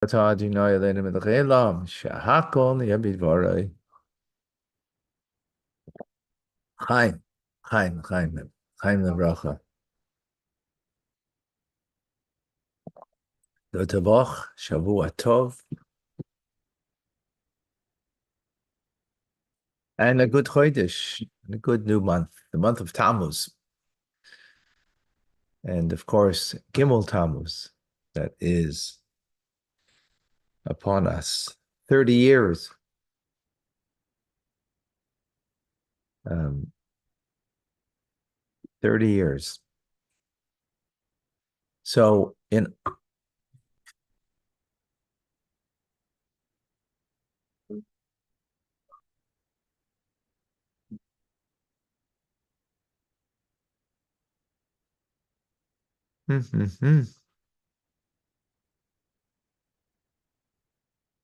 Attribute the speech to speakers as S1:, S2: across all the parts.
S1: אתה אדינו אלינו מלכי עולם, שהכל נהיה בדברי. חיים, חיים לברכה. לא תבוך, שבוע טוב, and a good Chodesh, and a good new month, the month of Tammuz. And of course, Gimel Tammuz, that is upon us. 30 years. Um, 30 years. So in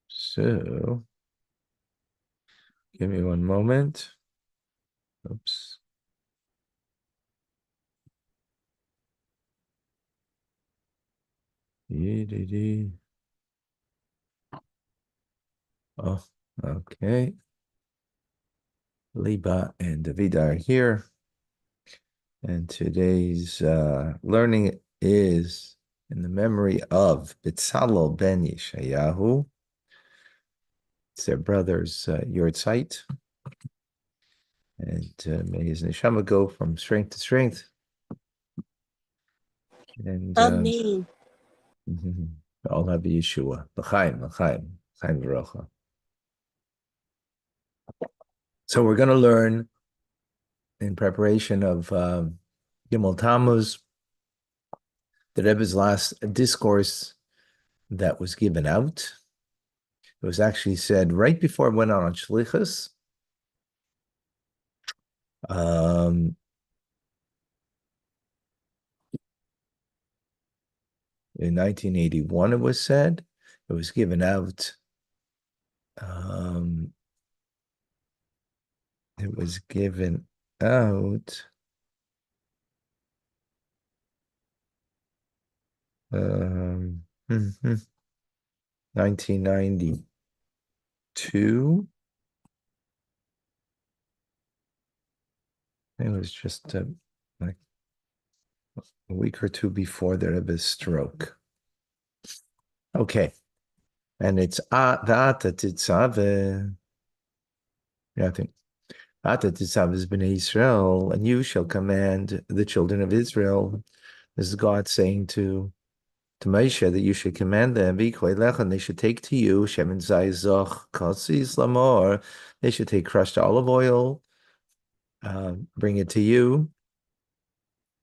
S1: so give me one moment. Oops. Oh, okay. Liba and David are here. And today's learning is in the memory of Bitzalel ben Yeshayahu. It's their brother's Yortzeit. And may his neshama go from strength to strength. And
S2: Amen.
S1: all have Yeshua. L'chaim, l'chaim, l'chaim v'rocha. So we're going to learn in preparation of Gimel Tammuz, the Rebbe's last discourse that was given out. It was actually said right before it went out on Shlichus. In 1981, it was said. It was given out. It was given out 1992. It was just like a week or two before the Rebbe's stroke. Okay. And it's V'ata Titzaveh. Yeah, I think V'ata Titzaveh is Bnei Israel, and you shall command the children of Israel. This is God saying to Moshe that you should command them, and they should take to you Shemin Zayzoch Kotsis Lamor. They should take crushed olive oil, bring it to you,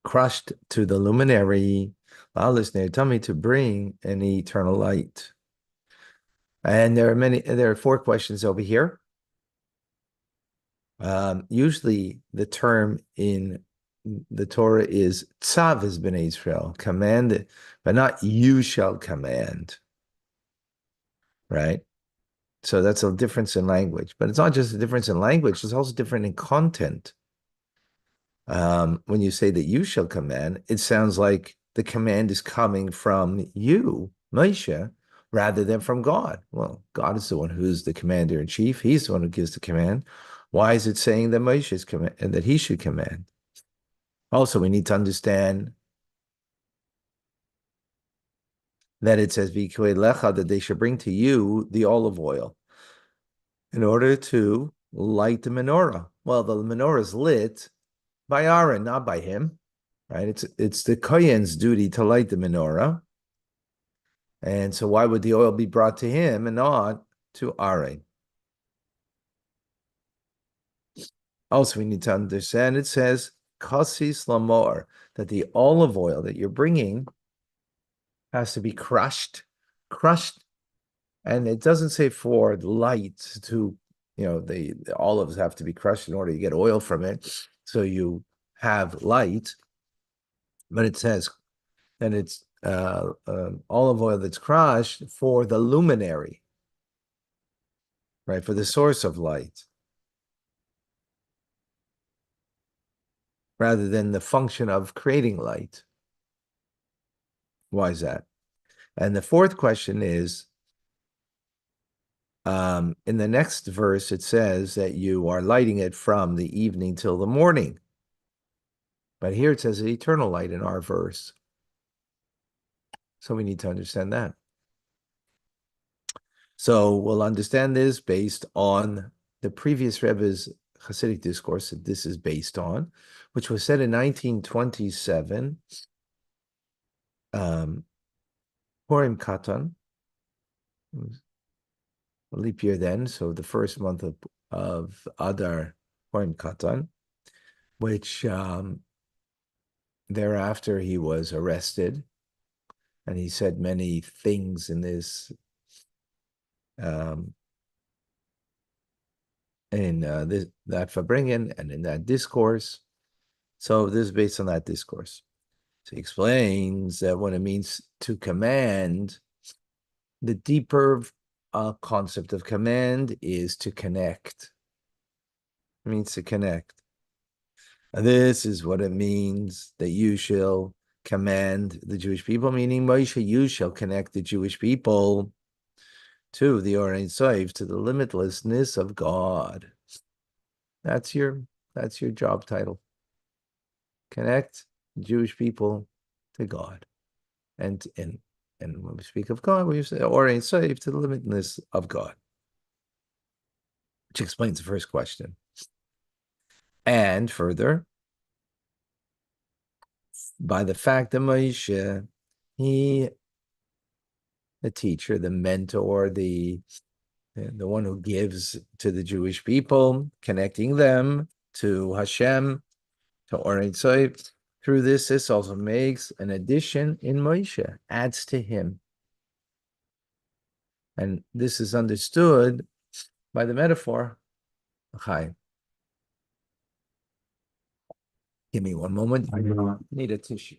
S1: crushed to the luminary, tell me to bring an eternal light. And there are four questions over here. Usually the term in the Torah is tzav is b'nei Israel, command, but not you shall command, right? So that's a difference in language, but it's not just a difference in language, it's also different in content. When you say that you shall command, it sounds like the command is coming from you, Moshe, rather than from God. Well, God is the one who's the commander in chief. He's the one who gives the command. Why is it saying that Moshe's command and that he should command? Also, we need to understand that it says lecha, that they should bring to you the olive oil in order to light the menorah. Well, the menorah is lit by Aaron, not by him, right? It's the Kohen's duty to light the menorah. And so why would the oil be brought to him and not to Aaron? Also, we need to understand it says kasis lamor, that the olive oil that you're bringing has to be crushed, and it doesn't say for light to, the olives have to be crushed in order to get oil from it, so you have light, but it says that it's olive oil that's crushed for the luminary, right, for the source of light, rather than the function of creating light. Why is that? And the fourth question is, In the next verse, it says that you are lighting it from the evening till the morning. But here it says an eternal light in our verse. So we need to understand that. So we'll understand this based on the previous Rebbe's Hasidic discourse that this is based on, which was said in 1927, Purim Katan, a leap year then, so the first month of Adar, Purim Katan, which thereafter he was arrested, and he said many things in this that Fabringen and in that discourse. So this is based on that discourse. So he explains that when it means to command, the deeper concept of command is to connect. It means to connect. And this is what it means that you shall command the Jewish people, meaning Moshe, you shall connect the Jewish people to the Or Ein Sof, to the limitlessness of God. That's your job title. Connect Jewish people to God. And when we speak of God, we say Or Ein Sof, to the limitlessness of God, which explains the first question. And further, by the fact that Moshe, he, the teacher, the mentor, the one who gives to the Jewish people, connecting them to Hashem, to Or Ein Sof. Through this also makes an addition in Moshe, adds to him. And this is understood by the metaphor. Hi. Give me one moment. I need a tissue.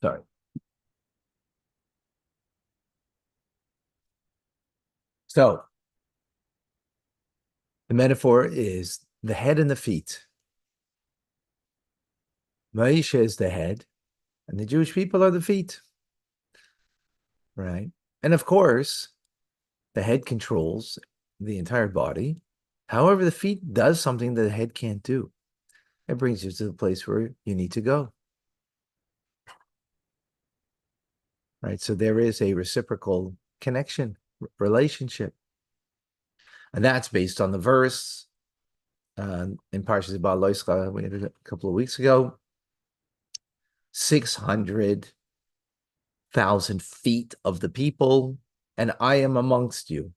S1: Sorry. So the metaphor is the head and the feet. Moshe is the head, and the Jewish people are the feet. Right? And of course, the head controls the entire body. However, the feet does something that the head can't do. It brings you to the place where you need to go. Right? So there is a reciprocal connection, relationship. And that's based on the verse in Parshas Ba'al Loischa we had a couple of weeks ago. 600,000 feet of the people, and I am amongst you.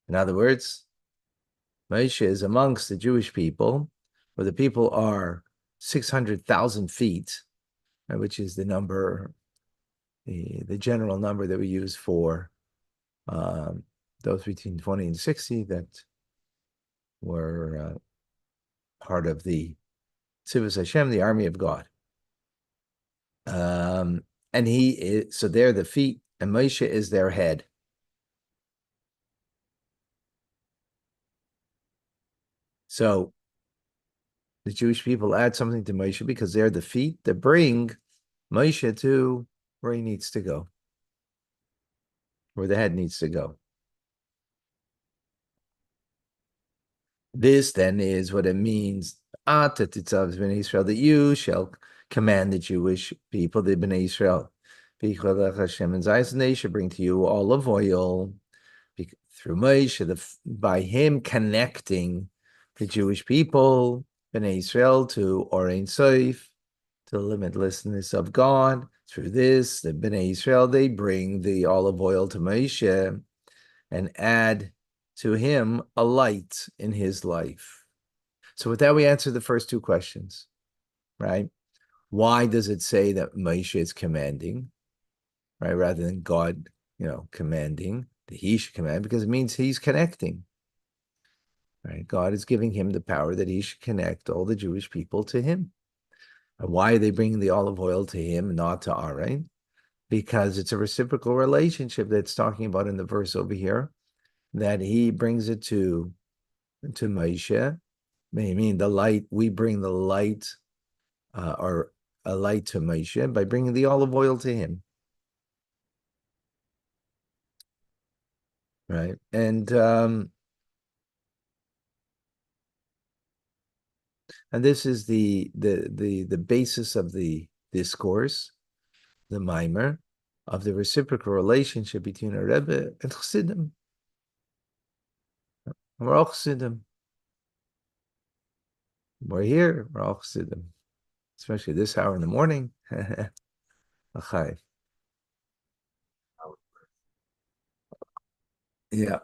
S1: In other words, Moshe is amongst the Jewish people, where the people are 600,000 feet, which is the number, the general number that we use for those between 20 and 60 that were part of the Tzivos Hashem, the army of God. And he is, so they're the feet, and Moshe is their head. So the Jewish people add something to Moshe because they're the feet that bring Moshe to where he needs to go, where the head needs to go. This then is what it means, that you shall command the Jewish people, the Bnei Israel. And they should bring to you olive oil through Moshe, by him connecting the Jewish people, Bnei Israel, to Or Ein Sof, to the limitlessness of God. Through this, the Bnei Israel, they bring the olive oil to Moshe and add to him a light in his life. So with that, we answer the first two questions, right? Why does it say that Moshe is commanding, right? Rather than God, commanding, that he should command, because it means he's connecting, right? God is giving him the power that he should connect all the Jewish people to him. And why are they bringing the olive oil to him, not to Aaron? because it's a reciprocal relationship that's talking about in the verse over here, that he brings it to Moshe. I mean, the light, we bring the light or a light to Moshe by bringing the olive oil to him. Right. And this is the basis of the discourse, the mimer, of the reciprocal relationship between a Rebbe and Chassidim. We're all Chassidim. We're here, we're all Chassidim. Especially this hour in the morning. Yeah,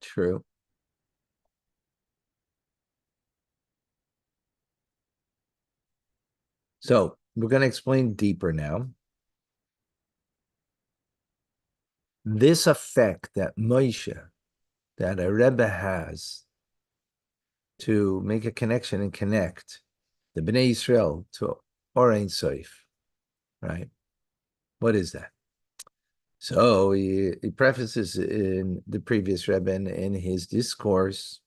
S1: true. So we're going to explain deeper now. This effect that Moshe, that a Rebbe has to make a connection and connect the Bnei Israel to Or Ein Sof, right? What is that? So he prefaces in the previous Rebbe in his discourse,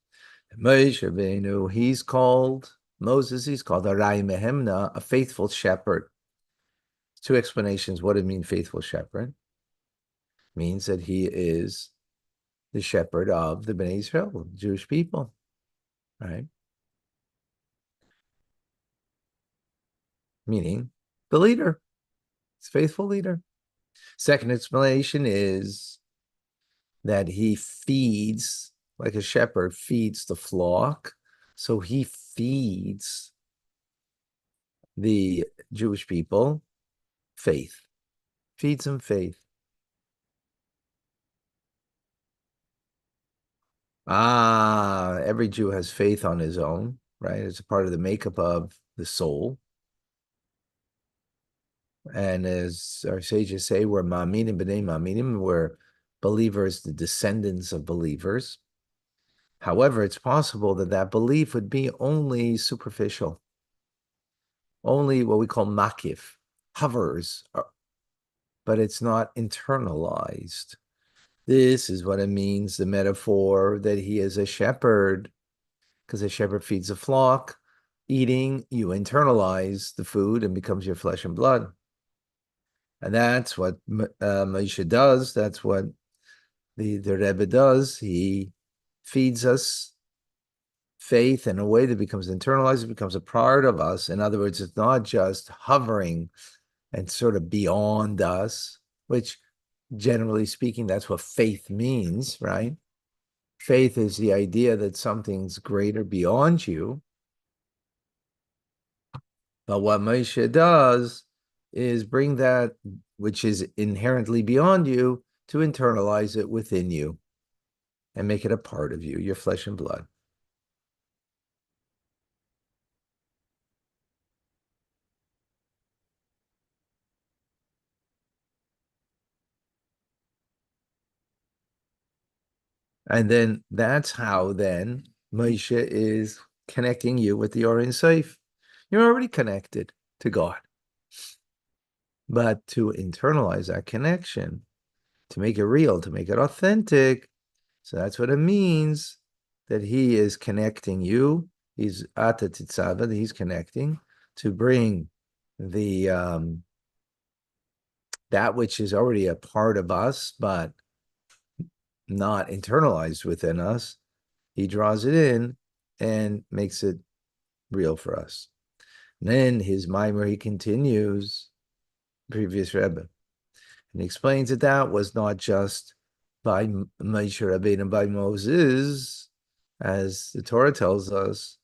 S1: Moshe Rabbeinu, he's called, Moses, he's called Arai Mehemna, a faithful shepherd. Two explanations. What it means, faithful shepherd? Means that he is the shepherd of the Bnei Israel, the Jewish people, right? Meaning the leader, it's faithful leader. Second explanation is that he feeds, like a shepherd feeds the flock. So he feeds the Jewish people faith, feeds them faith. Every Jew has faith on his own, right? It's a part of the makeup of the soul. And as our sages say, we're ma'aminim b'nei ma'aminim, we're believers, the descendants of believers. However, it's possible that that belief would be only superficial, only what we call makif, hovers, but it's not internalized. This is what it means, the metaphor that he is a shepherd, because a shepherd feeds a flock. Eating, you internalize the food and becomes your flesh and blood. And that's what Moshe does. That's what the Rebbe does. He feeds us faith in a way that becomes internalized. It becomes a part of us. In other words, it's not just hovering and sort of beyond us, which generally speaking, that's what faith means, right? Faith is the idea that something's greater beyond you. But what Moshe does is bring that which is inherently beyond you to internalize it within you and make it a part of you, your flesh and blood. And then that's how then Moshe is connecting you with the Or Ein Sof. You're already connected to God. But to internalize that connection, to make it real, to make it authentic, so that's what it means that he is connecting you. He's Ata Titzava, he's connecting to bring the that which is already a part of us, but not internalized within us. He draws it in and makes it real for us. And then his mimer, he continues, previous Rebbe, and he explains that that was not just by Moshe Rabbeinu and by Moses, as the Torah tells us,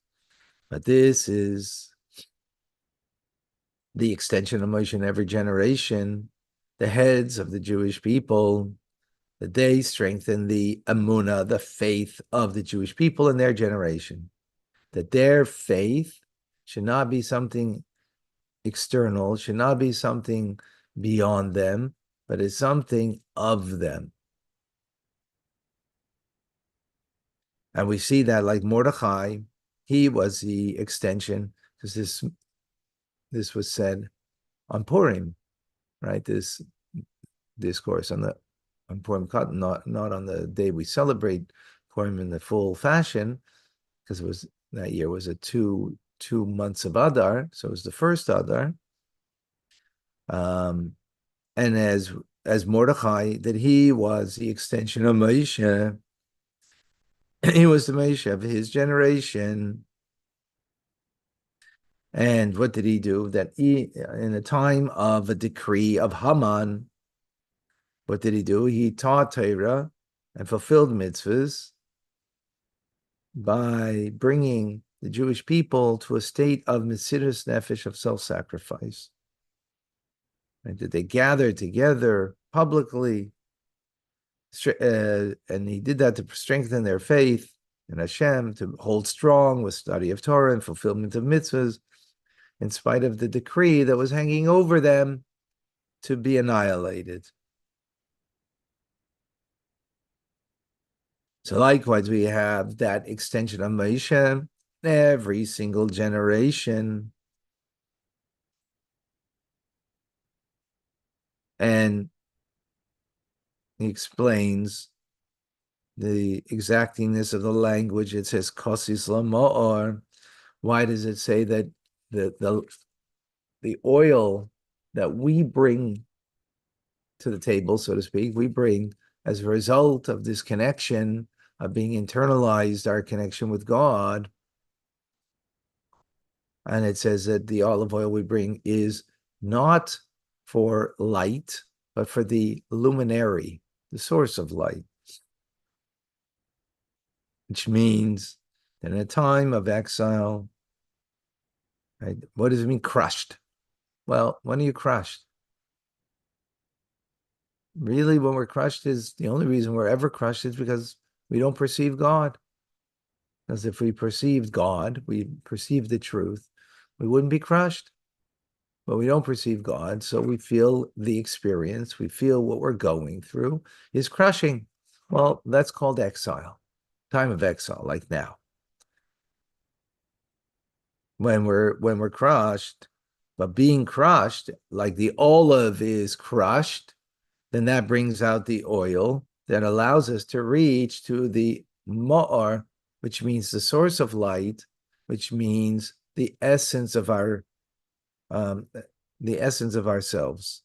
S1: but this is the extension of Moshe in every generation, the heads of the Jewish people, that they strengthen the emunah, the faith of the Jewish people in their generation, that their faith should not be something external, should not be something beyond them, but is something of them. And we see that like Mordechai, he was the extension, because this was said on Purim, right? This discourse on Purim, not on the day we celebrate Purim in the full fashion, because it was that year was a two months of Adar, so it was the first Adar. And as Mordechai, that he was the extension of Moshe. He was the Moshe of his generation. And what did he do? That he, in the time of a decree of Haman, what did he do? He taught Torah and fulfilled mitzvahs by bringing the Jewish people to a state of Mesiras Nefesh, of self-sacrifice. Right? That they gathered together publicly, and he did that to strengthen their faith in Hashem, to hold strong with study of Torah and fulfillment of mitzvahs, in spite of the decree that was hanging over them to be annihilated. So likewise, we have that extension of Moshe every single generation. And he explains the exactingness of the language. It says kosis lamoor. Why does it say that the oil that we bring to the table, so to speak, we bring as a result of this connection of being internalized, our connection with God? And it says that the olive oil we bring is not for light, but for the luminary, the source of light. Which means that in a time of exile, right, what does it mean, crushed? Well, when are you crushed? Really, when we're crushed, is the only reason we're ever crushed is because we don't perceive God. Because if we perceived God, we perceived the truth, we wouldn't be crushed. But we don't perceive God, so we feel the experience, we feel what we're going through is crushing. Well, that's called exile, time of exile, like now. When we're crushed, but being crushed, like the olive is crushed, then that brings out the oil that allows us to reach to the ma'or, which means the source of light, which means the essence of ourselves.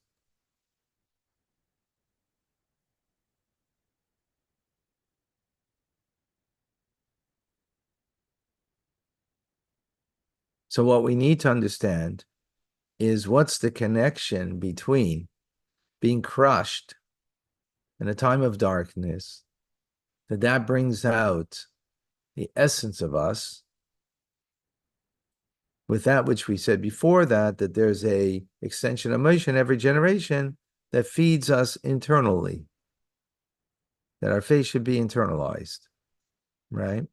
S1: So what we need to understand is what's the connection between being crushed in a time of darkness, that brings out the essence of us, with that which we said before, that there's a extension of Moshe in every generation that feeds us internally, that our faith should be internalized, right?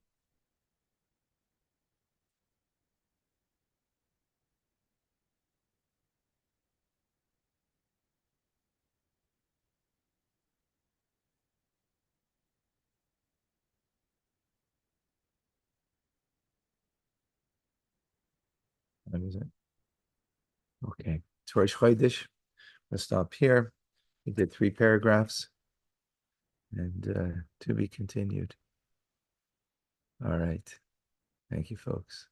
S1: What is it? Okay. It's Rosh Chodesh. Let's stop here. We did 3 paragraphs, and to be continued. All right. Thank you, folks.